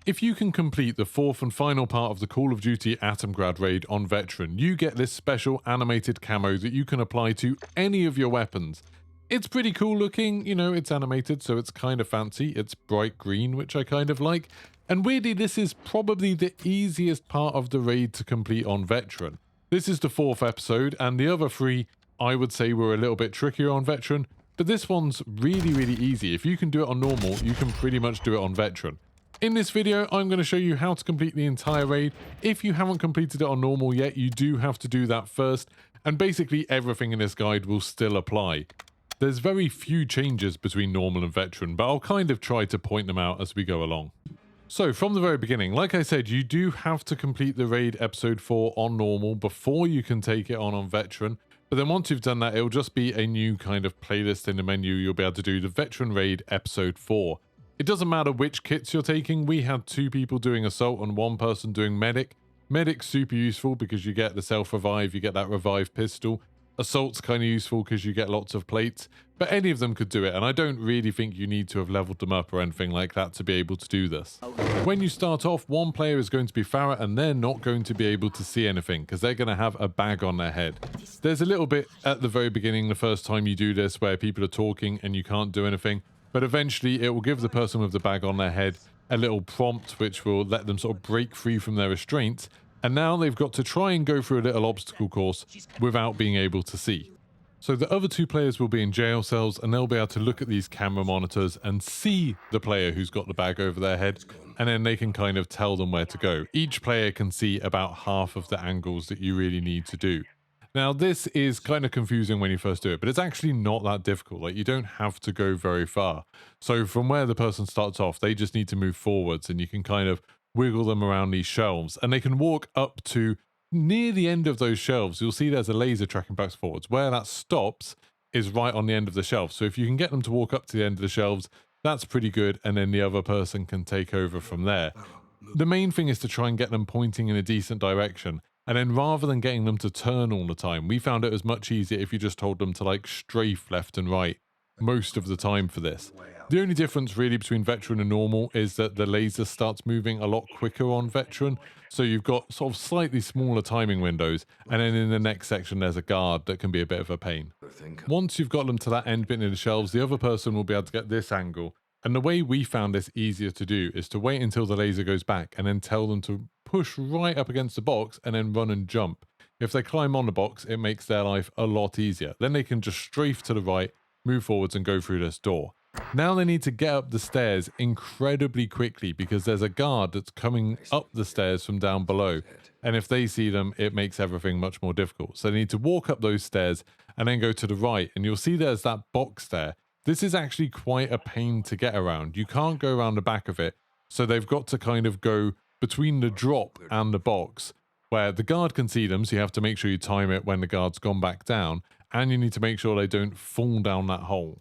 If you can complete the fourth and final part of the Call of Duty Atomgrad raid on Veteran, you get this special animated camo that you can apply to any of your weapons. It's pretty cool looking, you know, it's animated, so it's kind of fancy. It's bright green, which I kind of like. And weirdly, this is probably the easiest part of the raid to complete on Veteran. This is the fourth episode, and the other three, I would say, were a little bit trickier on Veteran, but this one's really, really easy. If you can do it on normal, you can pretty much do it on Veteran. In this video, I'm going to show you how to complete the entire raid. If you haven't completed it on normal yet, you do have to do that first, and basically everything in this guide will still apply. There's very few changes between normal and Veteran, but I'll kind of try to point them out as we go along. So from the very beginning, like I said, you do have to complete the raid episode 4 on normal before you can take it on Veteran. But then once you've done that, it'll just be a new kind of playlist in the menu. You'll be able to do the Veteran raid episode 4. It doesn't matter which kits you're taking. We had 2 people doing assault and 1 person doing medic. Medic's super useful because you get the self-revive, you get that revive pistol. Assault's kind of useful because you get lots of plates, but any of them could do it, and I don't really think you need to have leveled them up or anything like that to be able to do this. When you start off, one player is going to be Farah, and they're not going to be able to see anything because they're going to have a bag on their head. There's a little bit at the very beginning, the first time you do this, where people are talking and you can't do anything, but eventually it will give the person with the bag on their head a little prompt which will let them sort of break free from their restraints. And now they've got to try and go through a little obstacle course without being able to see. So the other 2 players will be in jail cells, and they'll be able to look at these camera monitors and see the player who's got the bag over their head, and then they can kind of tell them where to go. Each player can see about half of the angles that you really need to do. Now this is kind of confusing when you first do it, but it's actually not that difficult. Like, you don't have to go very far. So from where the person starts off, they just need to move forwards, and you can kind of wiggle them around these shelves, and they can walk up to near the end of those shelves. You'll see there's a laser tracking backwards forwards. Where that stops is right on the end of the shelf. So if you can get them to walk up to the end of the shelves, that's pretty good, and then the other person can take over from there. The main thing is to try and get them pointing in a decent direction, and then rather than getting them to turn all the time, we found it was much easier if you just told them to like strafe left and right most of the time for this. The only difference really between Veteran and normal is that the laser starts moving a lot quicker on Veteran, so you've got sort of slightly smaller timing windows, and then in the next section there's a guard that can be a bit of a pain. Once you've got them to that end bit in the shelves, the other person will be able to get this angle, and the way we found this easier to do is to wait until the laser goes back and then tell them to push right up against the box and then run and jump. If they climb on the box, it makes their life a lot easier. Then they can just strafe to the right, move forwards and go through this door. Now they need to get up the stairs incredibly quickly because there's a guard that's coming up the stairs from down below, and if they see them, it makes everything much more difficult. So they need to walk up those stairs and then go to the right, and you'll see there's that box there. This is actually quite a pain to get around. You can't go around the back of it, so they've got to kind of go between the drop and the box, where the guard can see them, so you have to make sure you time it when the guard's gone back down, and you need to make sure they don't fall down that hole.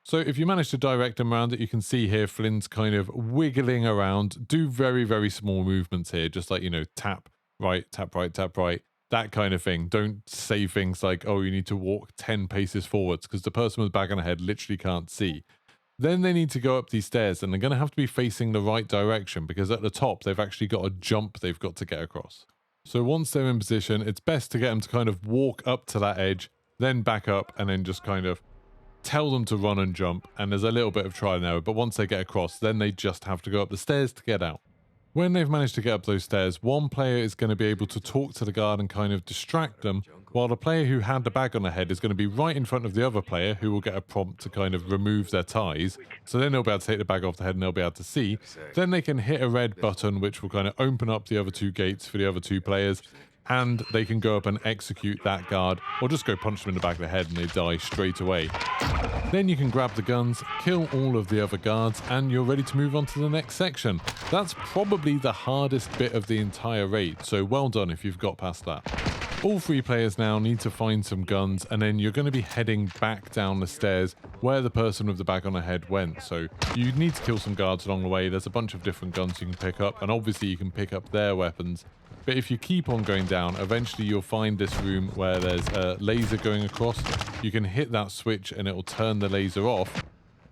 So if you manage to direct them around it, you can see here Flynn's kind of wiggling around. Do very, very small movements here, just like, you know, tap right, tap right, tap right, that kind of thing. Don't say things like, oh, you need to walk 10 paces forwards, because the person with the bag on the head literally can't see. Then they need to go up these stairs, and they're going to have to be facing the right direction, because at the top, they've actually got a jump they've got to get across. So once they're in position, it's best to get them to kind of walk up to that edge, then back up, and then just kind of tell them to run and jump, and there's a little bit of trial and error, but once they get across, then they just have to go up the stairs to get out. When they've managed to get up those stairs, one player is going to be able to talk to the guard and kind of distract them, while the player who had the bag on their head is going to be right in front of the other player, who will get a prompt to kind of remove their ties, so then they'll be able to take the bag off the head and they'll be able to see. Then they can hit a red button which will kind of open up the other 2 gates for the other 2 players, and they can go up and execute that guard, or just go punch them in the back of the head and they die straight away. Then you can grab the guns, kill all of the other guards, and you're ready to move on to the next section. That's probably the hardest bit of the entire raid, so well done if you've got past that. All 3 players now need to find some guns, and then you're going to be heading back down the stairs where the person with the bag on their head went. So you need to kill some guards along the way. There's a bunch of different guns you can pick up, and obviously you can pick up their weapons. But if you keep on going down, eventually you'll find this room where there's a laser going across. You can hit that switch and it will turn the laser off.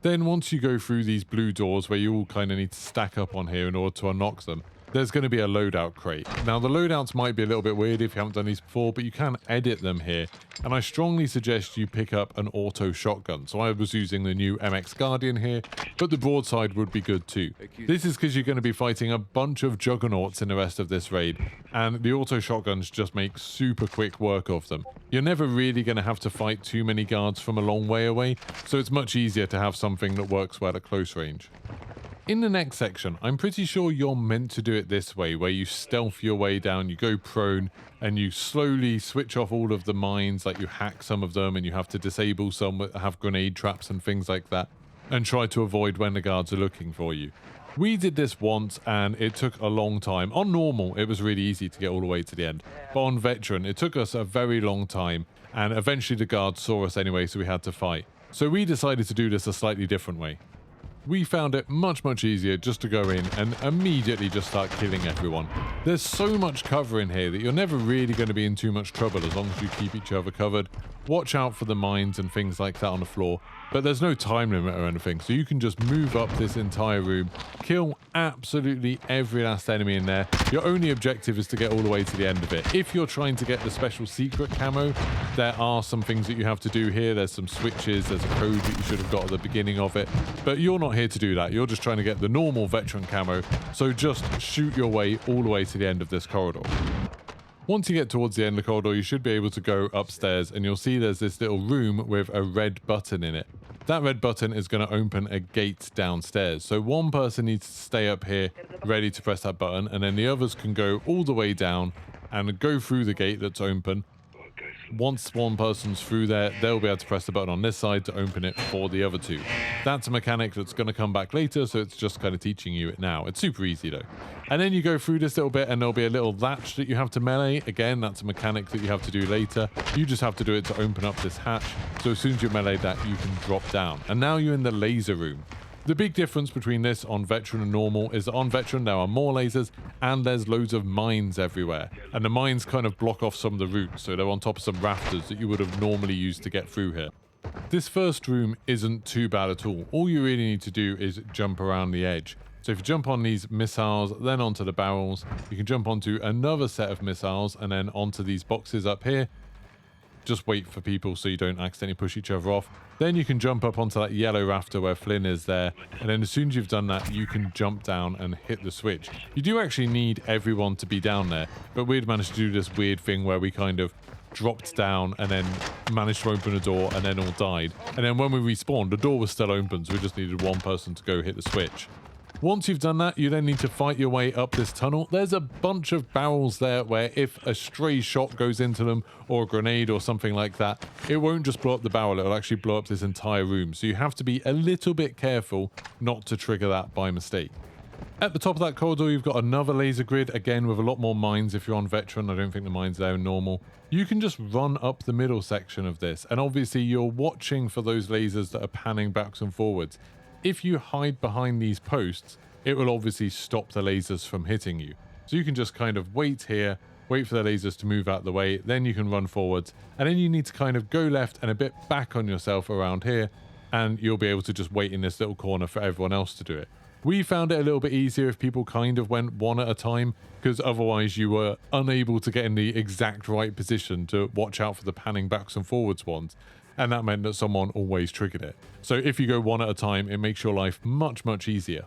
Then once you go through these blue doors where you all kind of need to stack up on here in order to unlock them, there's going to be a loadout crate. Now the loadouts might be a little bit weird if you haven't done these before, but you can edit them here. And I strongly suggest you pick up an auto shotgun. So I was using the new MX Guardian here, but the broadside would be good too. This is because you're going to be fighting a bunch of juggernauts in the rest of this raid, and the auto shotguns just make super quick work of them. You're never really going to have to fight too many guards from a long way away, so it's much easier to have something that works well at close range. In the next section, I'm pretty sure you're meant to do it this way, where you stealth your way down, you go prone, and you slowly switch off all of the mines, like you hack some of them, and you have to disable some that have grenade traps and things like that, and try to avoid when the guards are looking for you. We did this once, and it took a long time. On normal, it was really easy to get all the way to the end, but on veteran, it took us a very long time, and eventually the guards saw us anyway, so we had to fight. So we decided to do this a slightly different way. We found it much easier just to go in and immediately just start killing everyone. There's so much cover in here that you're never really going to be in too much trouble as long as you keep each other covered. Watch out for the mines and things like that on the floor, but there's no time limit or anything, so you can just move up this entire room, kill absolutely every last enemy in there. Your only objective is to get all the way to the end of it. If you're trying to get the special secret camo, there are some things that you have to do here. There's some switches, there's a code that you should have got at the beginning of it, but you're not here to do that. You're just trying to get the normal veteran camo, so just shoot your way all the way to the end of this corridor. Once you get towards the end of the corridor, you should be able to go upstairs, and you'll see there's this little room with a red button in it. That red button is going to open a gate downstairs. So one person needs to stay up here ready to press that button, and then the others can go all the way down and go through the gate that's open. Once one person's through there, they'll be able to press the button on this side to open it for the other two. That's a mechanic that's going to come back later, so it's just kind of teaching you it now. It's super easy though. And then you go through this little bit and there'll be a little latch that you have to melee. Again, that's a mechanic that you have to do later. You just have to do it to open up this hatch. So as soon as you melee that, you can drop down. And now you're in the laser room. The big difference between this on veteran and normal is that on veteran there are more lasers and there's loads of mines everywhere. And the mines kind of block off some of the routes, so they're on top of some rafters that you would have normally used to get through here. This first room isn't too bad at all. All you really need to do is jump around the edge. So if you jump on these missiles, then onto the barrels, you can jump onto another set of missiles and then onto these boxes up here. Just wait for people so you don't accidentally push each other off. Then you can jump up onto that yellow rafter where Flynn is there, and then as soon as you've done that, you can jump down and hit the switch. You do actually need everyone to be down there, but we'd managed to do this weird thing where we kind of dropped down and then managed to open a door and then all died. And then when we respawned, the door was still open, so we just needed one person to go hit the switch. Once you've done that, you then need to fight your way up this tunnel. There's a bunch of barrels there where if a stray shot goes into them or a grenade or something like that, it won't just blow up the barrel, it'll actually blow up this entire room. So you have to be a little bit careful not to trigger that by mistake. At the top of that corridor, you've got another laser grid, again with a lot more mines if you're on veteran. I don't think the mines there are normal. You can just run up the middle section of this, and obviously you're watching for those lasers that are panning backwards and forwards. If you hide behind these posts, it will obviously stop the lasers from hitting you. So you can just kind of wait here, wait for the lasers to move out of the way, then you can run forwards, and then you need to kind of go left and a bit back on yourself around here, and you'll be able to just wait in this little corner for everyone else to do it. We found it a little bit easier if people kind of went one at a time, because otherwise you were unable to get in the exact right position to watch out for the panning backs and forwards ones. And that meant that someone always triggered it. So if you go one at a time, it makes your life much easier.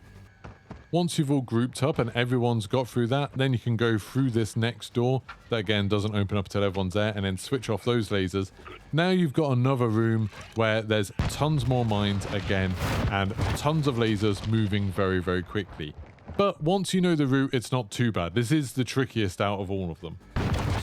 Once you've all grouped up and everyone's got through that, then you can go through this next door that again doesn't open up until everyone's there, and then switch off those lasers. Now you've got another room where there's tons more mines again and tons of lasers moving very quickly. But once you know the route, it's not too bad. This is the trickiest out of all of them.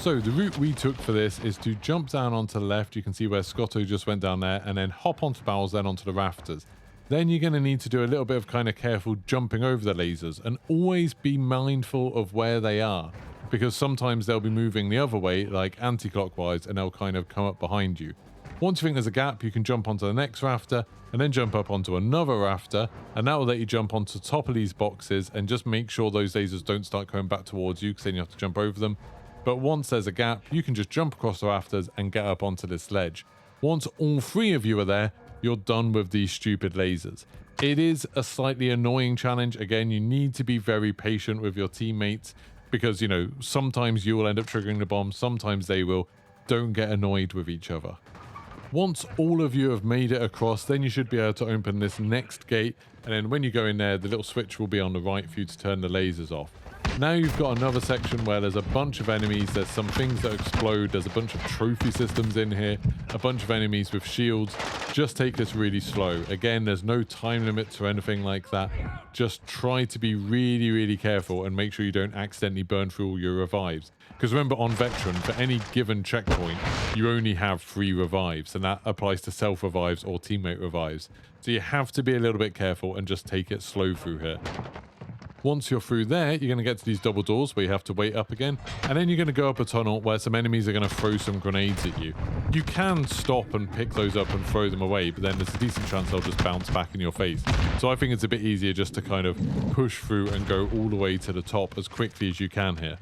So the route we took for this is to jump down onto the left. You can see where Scotto just went down there, and then hop onto the barrels, then onto the rafters. Then you're going to need to do a little bit of kind of careful jumping over the lasers, and always be mindful of where they are, because sometimes they'll be moving the other way, like anti-clockwise, and they'll kind of come up behind you. Once you think there's a gap, you can jump onto the next rafter, and then jump up onto another rafter, and that will let you jump onto the top of these boxes, and just make sure those lasers don't start coming back towards you, because then you have to jump over them. But once there's a gap, you can just jump across the rafters and get up onto this ledge. Once all three of you are there, you're done with these stupid lasers. It is a slightly annoying challenge. Again, you need to be very patient with your teammates because, you know, sometimes you will end up triggering the bomb, sometimes they will. Don't get annoyed with each other. Once all of you have made it across, then you should be able to open this next gate, and then when you go in there, the little switch will be on the right for you to turn the lasers off. Now you've got another section where there's a bunch of enemies, there's some things that explode, there's a bunch of trophy systems in here, a bunch of enemies with shields. Just take this really slow. Again, there's no time limit to anything like that. Just try to be really, really careful and make sure you don't accidentally burn through all your revives. Because remember, on Veteran, for any given checkpoint, you only have 3 revives, and that applies to self-revives or teammate revives. So you have to be a little bit careful and just take it slow through here. Once you're through there, you're going to get to these double doors where you have to wait up again, and then you're going to go up a tunnel where some enemies are going to throw some grenades at you. You can stop and pick those up and throw them away, but then there's a decent chance they'll just bounce back in your face. So I think it's a bit easier just to kind of push through and go all the way to the top as quickly as you can here.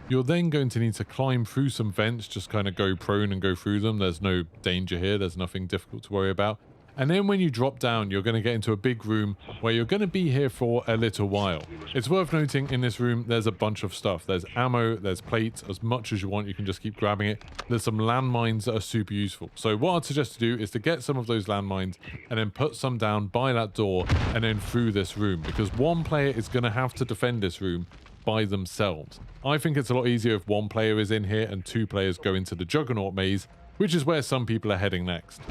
You're then going to need to climb through some vents, just kind of go prone and go through them. There's no danger here, there's nothing difficult to worry about. And then when you drop down, you're going to get into a big room where you're going to be here for a little while. It's worth noting in this room, there's a bunch of stuff. There's ammo, there's plates, as much as you want, you can just keep grabbing it. There's some landmines that are super useful. So what I'd suggest to do is to get some of those landmines and then put some down by that door and then through this room, because one player is going to have to defend this room by themselves. I think it's a lot easier if one player is in here and 2 players go into the juggernaut maze, which is where some people are heading next.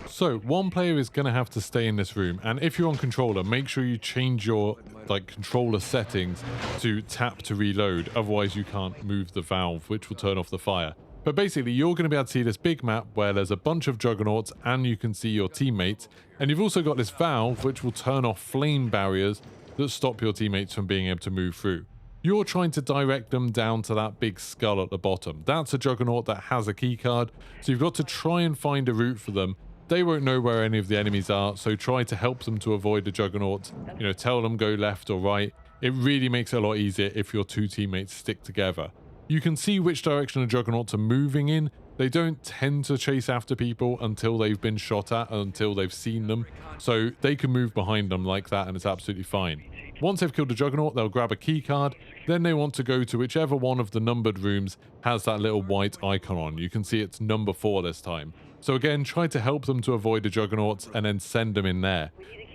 So one player is going to have to stay in this room, and if you're on controller, make sure you change your controller settings to tap to reload, otherwise you can't move the valve, which will turn off the fire. But basically, you're going to be able to see this big map where there's a bunch of juggernauts and you can see your teammates, and you've also got this valve which will turn off flame barriers that stop your teammates from being able to move through. You're trying to direct them down to that big skull at the bottom. That's a juggernaut that has a key card, so you've got to try and find a route for them. They won't know where any of the enemies are, so try to help them to avoid the juggernaut. You know, tell them go left or right. It really makes it a lot easier if your 2 teammates stick together. You can see which direction the juggernauts are moving in. They don't tend to chase after people until they've been shot at, until they've seen them. So they can move behind them like that and it's absolutely fine. Once they've killed the juggernaut, they'll grab a key card. Then they want to go to whichever one of the numbered rooms has that little white icon on. You can see it's number 4 this time. So again, try to help them to avoid the juggernauts and then send them in there.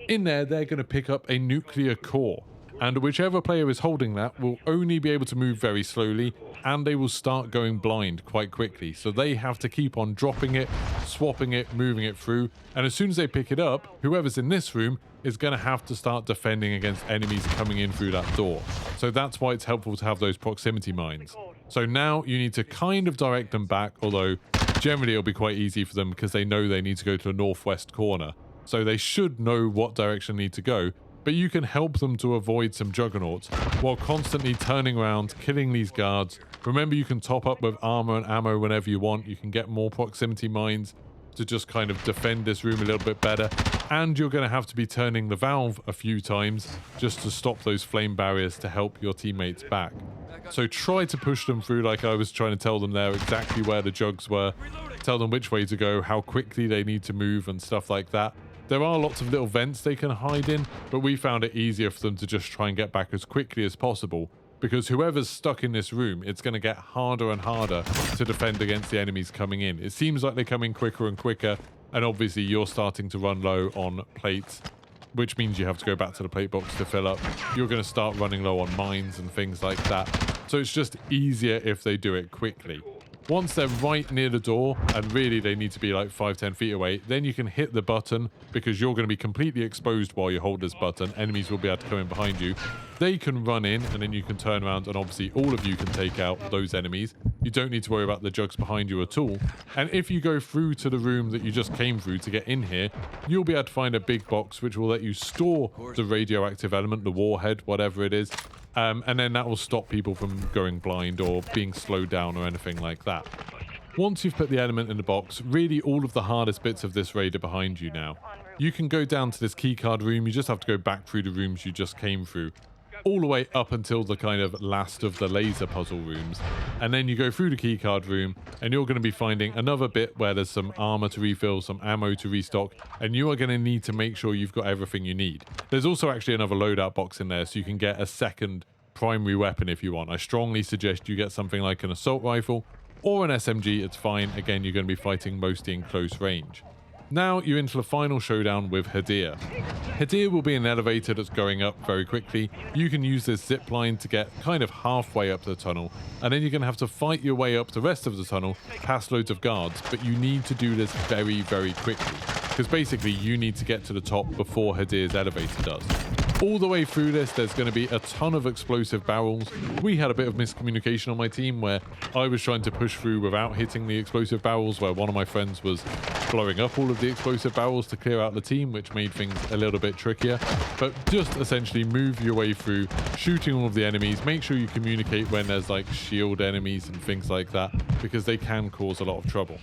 In there, they're going to pick up a nuclear core. And whichever player is holding that will only be able to move very slowly, and they will start going blind quite quickly. So they have to keep on dropping it, swapping it, moving it through. And as soon as they pick it up, whoever's in this room is going to have to start defending against enemies coming in through that door. So that's why it's helpful to have those proximity mines. So now you need to kind of direct them back, although generally it'll be quite easy for them because they know they need to go to the northwest corner. So they should know what direction they need to go. But you can help them to avoid some juggernauts while constantly turning around, killing these guards. Remember, you can top up with armor and ammo whenever you want. You can get more proximity mines to just kind of defend this room a little bit better. And you're going to have to be turning the valve a few times just to stop those flame barriers to help your teammates back. So try to push them through like I was trying to tell them there, exactly where the jugs were. Tell them which way to go, how quickly they need to move and stuff like that. There are lots of little vents they can hide in, but we found it easier for them to just try and get back as quickly as possible, because whoever's stuck in this room, it's going to get harder and harder to defend against the enemies coming in. It seems like they come in quicker and quicker, and obviously you're starting to run low on plates, which means you have to go back to the plate box to fill up. You're going to start running low on mines and things like that. So it's just easier if they do it quickly. Once they're right near the door, and really they need to be like 5-10 feet away, then you can hit the button, because you're going to be completely exposed while you hold this button. Enemies will be able to come in behind you. They can run in, and then you can turn around, and obviously all of you can take out those enemies. You don't need to worry about the jugs behind you at all. And if you go through to the room that you just came through to get in here, you'll be able to find a big box which will let you store the radioactive element, the warhead, whatever it is. And then that will stop people from going blind or being slowed down or anything like that. Once you've put the element in the box, really all of the hardest bits of this raid are behind you now. You can go down to this keycard room, you just have to go back through the rooms you just came through. all the way up until the kind of last of the laser puzzle rooms. And then you go through the keycard room and you're going to be finding another bit where there's some armor to refill, some ammo to restock, and you are going to need to make sure you've got everything you need. There's also actually another loadout box in there, so you can get a second primary weapon if you want. I strongly suggest you get something like an assault rifle or an SMG. It's fine. Again, you're going to be fighting mostly in close range. Now you're into the final showdown with Hadir. Hadir will be an elevator that's going up very quickly. You can use this zip line to get kind of halfway up the tunnel, and then you're going to have to fight your way up the rest of the tunnel past loads of guards, but you need to do this very, very quickly, because basically you need to get to the top before Hadir's elevator does. All the way through this, there's going to be a ton of explosive barrels. We had a bit of miscommunication on my team where I was trying to push through without hitting the explosive barrels, where one of my friends was blowing up all of the explosive barrels to clear out the team, which made things a little bit trickier. But just essentially move your way through, shooting all of the enemies. Make sure you communicate when there's like shield enemies and things like that, because they can cause a lot of trouble.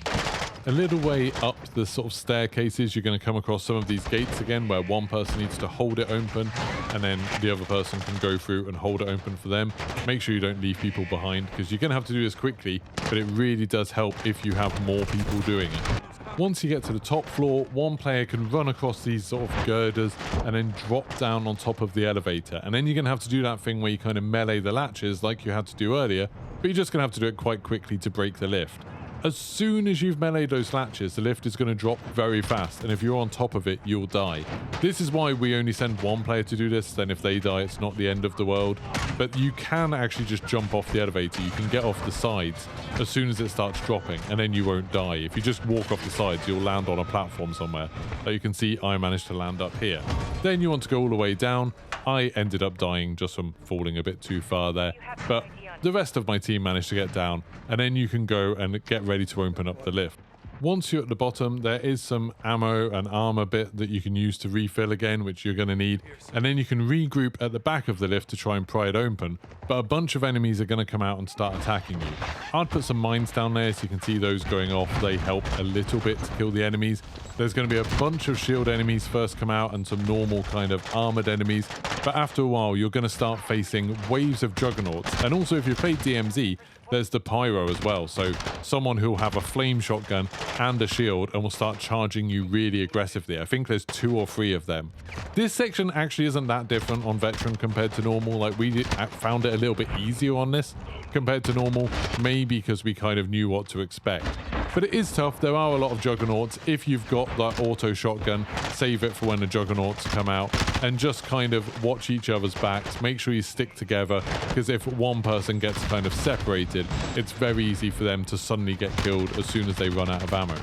A little way up the sort of staircases, you're going to come across some of these gates again, where one person needs to hold it open and then the other person can go through and hold it open for them. Make sure you don't leave people behind, because you're going to have to do this quickly, but it really does help if you have more people doing it. Once you get to the top floor, one player can run across these sort of girders and then drop down on top of the elevator. And then you're going to have to do that thing where you kind of melee the latches like you had to do earlier, but you're just going to have to do it quite quickly to break the lift. As soon as you've meleeed those latches, the lift is going to drop very fast, and if you're on top of it, you'll die. This is why we only send one player to do this, then if they die, it's not the end of the world. But you can actually just jump off the elevator. You can get off the sides as soon as it starts dropping, and then you won't die. If you just walk off the sides, you'll land on a platform somewhere. Like you can see, I managed to land up here. Then you want to go all the way down. I ended up dying just from falling a bit too far there, but the rest of my team managed to get down, and then you can go and get ready to open up the lift. Once you're at the bottom, there is some ammo and armor bit that you can use to refill again, which you're going to need, and then you can regroup at the back of the lift to try and pry it open, but a bunch of enemies are going to come out and start attacking you. I'd put some mines down there so you can see those going off. They help a little bit to kill the enemies. There's going to be a bunch of shield enemies first come out and some normal kind of armored enemies, but after a while you're going to start facing waves of juggernauts. And also, if you played DMZ, there's the pyro as well, so someone who'll have a flame shotgun and a shield and will start charging you really aggressively. I think there's 2 or 3 of them. This section actually isn't that different on Veteran compared to normal. Like, we found it a little bit easier on this compared to normal, maybe because we kind of knew what to expect. But it is tough. There are a lot of juggernauts. If you've got that auto shotgun, save it for when the juggernauts come out, and just kind of watch each other's backs. Make sure you stick together, because if one person gets kind of separated, it's very easy for them to suddenly get killed as soon as they run out of ammo.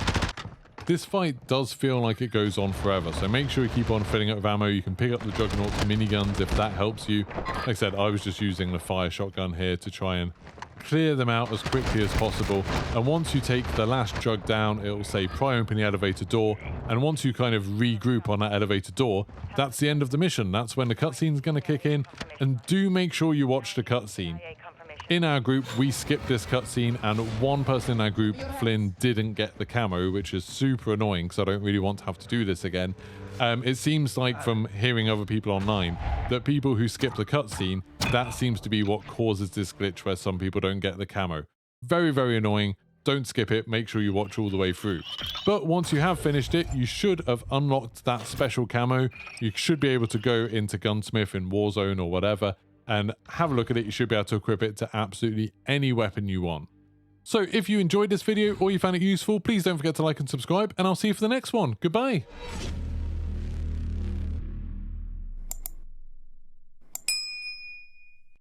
This fight does feel like it goes on forever, so make sure you keep on filling up with ammo. You can pick up the Juggernaut's miniguns if that helps you. Like I said, I was just using the fire shotgun here to try and clear them out as quickly as possible. And once you take the last jug down, it will say pry open the elevator door, and once you kind of regroup on that elevator door, that's the end of the mission. That's when the cutscene's going to kick in, and do make sure you watch the cutscene. In our group, we skipped this cutscene, and one person in our group, Flynn, didn't get the camo, which is super annoying because I don't really want to have to do this again. It seems like, from hearing other people online, that people who skip the cutscene, that seems to be what causes this glitch where some people don't get the camo. Very, very annoying. Don't skip it. Make sure you watch all the way through. But once you have finished it, you should have unlocked that special camo. You should be able to go into Gunsmith in Warzone or whatever and have a look at it. You should be able to equip it to absolutely any weapon you want. So if you enjoyed this video or you found it useful, please don't forget to like and subscribe, and I'll see you for the next one. Goodbye.